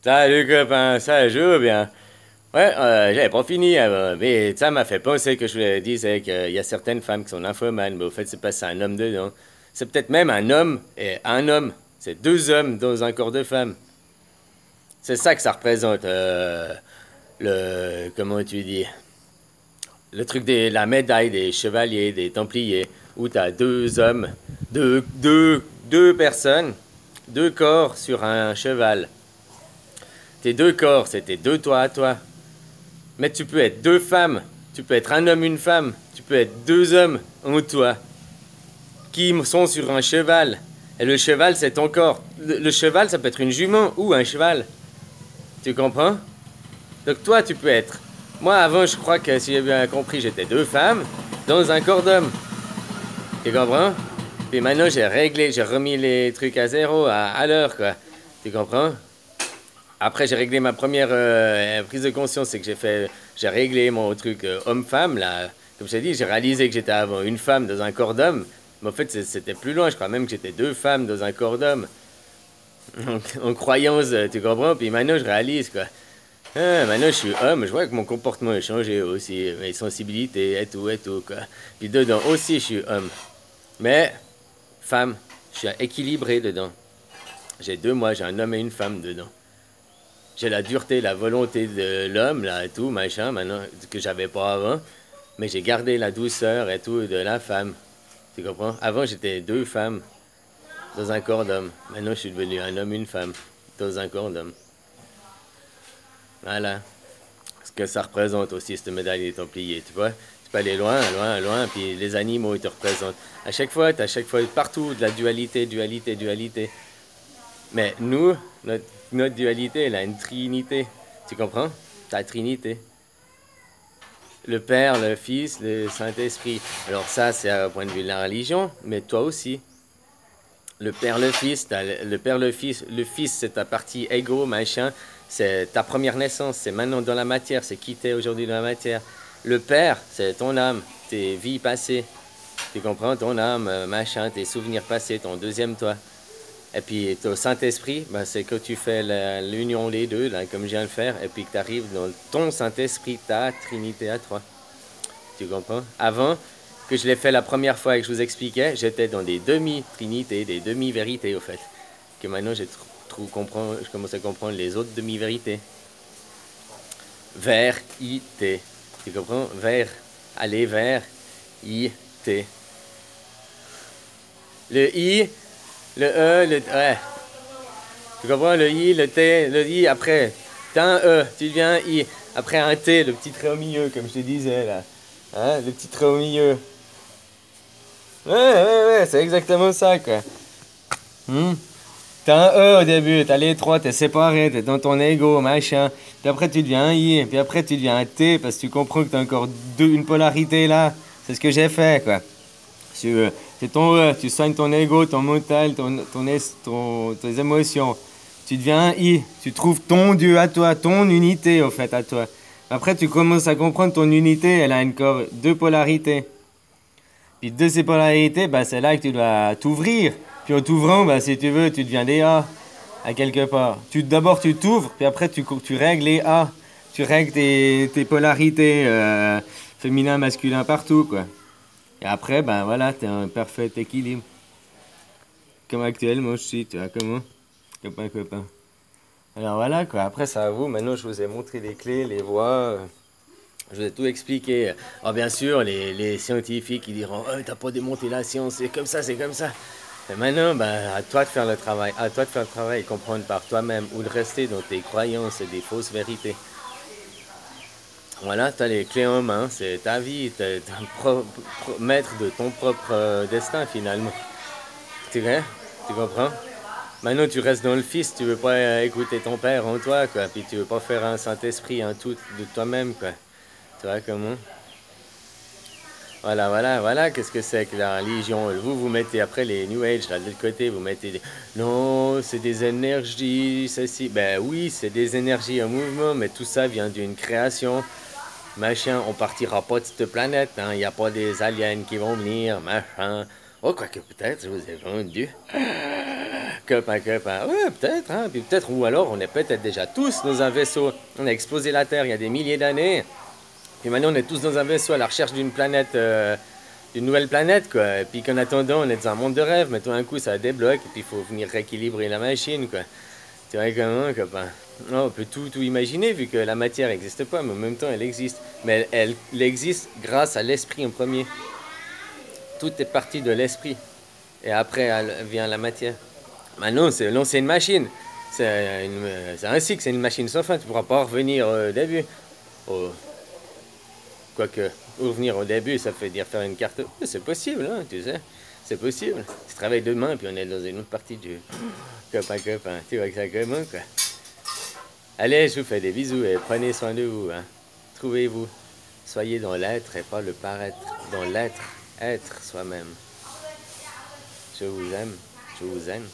Salut copain, ça joue bien. Ouais, j'avais pas fini avant, mais ça m'a fait penser que je voulais dire c'est qu'il y a certaines femmes qui sont nymphomanes, mais au fait c'est pas ça, un homme dedans. C'est peut-être même un homme et un homme. C'est deux hommes dans un corps de femme. C'est ça que ça représente, comment tu dis, le truc de la médaille des chevaliers, des templiers, où t'as deux hommes, deux personnes, deux corps sur un cheval. Tes deux corps, c'est tes deux toi à toi. Mais tu peux être deux femmes, tu peux être un homme, une femme, tu peux être deux hommes en toi qui sont sur un cheval. Et le cheval, c'est ton corps. Le cheval, ça peut être une jument ou un cheval. Tu comprends? Donc toi, tu peux être. Moi, avant, je crois que si j'ai bien compris, j'étais deux femmes dans un corps d'homme. Tu comprends? Puis maintenant, j'ai réglé, j'ai remis les trucs à zéro, à l'heure, quoi. Tu comprends? Après, j'ai réglé ma première prise de conscience, c'est que j'ai réglé mon truc homme-femme, là. Comme je t'ai dit, j'ai réalisé que j'étais avant une femme dans un corps d'homme. Mais en fait, c'était plus loin, je crois même que j'étais deux femmes dans un corps d'homme. En croyance, tu comprends? Puis maintenant, je réalise, quoi. Ah, maintenant, je suis homme, je vois que mon comportement a changé aussi, mes sensibilités et tout, quoi. Puis dedans aussi, je suis homme. Mais, femme, je suis équilibré dedans. J'ai deux moi, j'ai un homme et une femme dedans. J'ai la dureté, la volonté de l'homme, là, et tout, machin, maintenant, que j'avais pas avant. Mais j'ai gardé la douceur et tout de la femme. Tu comprends? Avant, j'étais deux femmes dans un corps d'homme. Maintenant, je suis devenu un homme, une femme dans un corps d'homme. Voilà. Ce que ça représente aussi, cette médaille des Templiers, tu vois? Tu peux aller loin, loin, loin, puis les animaux, ils te représentent. À chaque fois, partout, de la dualité, dualité, dualité. Mais nous, notre dualité, elle a une trinité. Tu comprends? Ta trinité. Le Père, le Fils, le Saint-Esprit. Alors ça, c'est au point de vue de la religion, mais toi aussi. Le Père, le Fils, le Père, le Fils. Le Fils, c'est ta partie égo, machin. C'est ta première naissance, c'est maintenant dans la matière, c'est qui t'es aujourd'hui dans la matière. Le Père, c'est ton âme, tes vies passées. Tu comprends? Ton âme, machin, tes souvenirs passés, ton deuxième toi. Et puis ton Saint-Esprit, ben, c'est que tu fais l'union les deux, là, comme je viens de faire, et puis que tu arrives dans ton Saint-Esprit, ta Trinité à toi. Tu comprends? Avant que je l'ai fait la première fois et que je vous expliquais, j'étais dans des demi-trinités, des demi-vérités au fait. Que maintenant je commence à comprendre les autres demi-vérités. Vers, I, T. Tu comprends? Vers, aller vers, I, T. Le I, le E, le... Ouais. Tu comprends? Le I, le T, le I, après, t'as un E, tu deviens un I. Après un T, le petit trait au milieu, comme je te disais, là. Hein? Le petit trait au milieu. Ouais, c'est exactement ça, quoi. Hmm? T'as un E au début, t'as les trois, t'es séparé, t'es dans ton ego, machin. Puis après, tu deviens un I, puis après, tu deviens un T, parce que tu comprends que t'as encore une polarité là. C'est ce que j'ai fait, quoi. C'est ton E, tu soignes ton ego, ton mental, tes émotions. Tu deviens un I, tu trouves ton Dieu à toi, ton unité, au fait, à toi. Après, tu commences à comprendre ton unité, elle a encore deux polarités. Puis de ces polarités, bah, c'est là que tu dois t'ouvrir. Puis en t'ouvrant, bah, si tu veux, tu deviens des A, à quelque part. D'abord, tu t'ouvres, puis après, tu règles les A. Tu règles tes polarités féminin, masculin, partout, quoi. Et après, ben voilà, t'as un parfait équilibre. Comme actuellement, je suis, tu vois, comment? Copain, copain. Alors voilà, quoi. Après, ça à vous. Maintenant, je vous ai montré les clés, les voies. Je vous ai tout expliqué. Alors bien sûr, les scientifiques ils diront oh, t'as pas démonté la science, c'est comme ça, c'est comme ça. Et maintenant, ben, à toi de faire le travail, à toi de faire le travail et comprendre par toi-même ou de rester dans tes croyances et des fausses vérités. Voilà, tu as les clés en main, c'est ta vie, tu es maître de ton propre destin finalement. Tu vois? Tu comprends? Maintenant, tu restes dans le fils, tu veux pas écouter ton père en toi, quoi. Puis tu veux pas faire un Saint-Esprit, un tout de toi-même, quoi. Tu vois comment? Voilà, qu'est-ce que c'est que la religion? Vous mettez après les New Age, là, de l'autre côté, vous mettez des... Non, c'est des énergies, ceci. Ben oui, c'est des énergies en mouvement, mais tout ça vient d'une création. Machin, on partira pas de cette planète, hein. Il n'y a pas des aliens qui vont venir, machin. Oh, quoique peut-être, je vous ai vendu. Copain, copain. Ouais, peut-être, hein. Puis peut-être, ou alors on est peut-être déjà tous dans un vaisseau. On a explosé la Terre il y a des milliers d'années. Puis maintenant on est tous dans un vaisseau à la recherche d'une planète, d'une nouvelle planète, quoi. Et puis qu'en attendant, on est dans un monde de rêve. Mais tout d'un coup, ça débloque. Et puis il faut venir rééquilibrer la machine, quoi. Tu vois comment, copain? Non, on peut tout imaginer vu que la matière n'existe pas, mais en même temps elle existe. Mais elle existe grâce à l'esprit en premier. Tout est parti de l'esprit. Et après vient la matière. Maintenant, non, c'est une machine. C'est ainsi que c'est une machine sans fin. Tu ne pourras pas revenir au début. Au- Quoique, revenir au début, ça veut dire faire une carte. C'est possible, hein, tu sais. C'est possible. Tu travailles demain, puis on est dans une autre partie du copain, copain. Tu vois que ça comment, quoi. Allez, je vous fais des bisous et prenez soin de vous, hein. Trouvez-vous. Soyez dans l'être et pas le paraître. Dans l'être, être soi-même. Je vous aime. Je vous aime.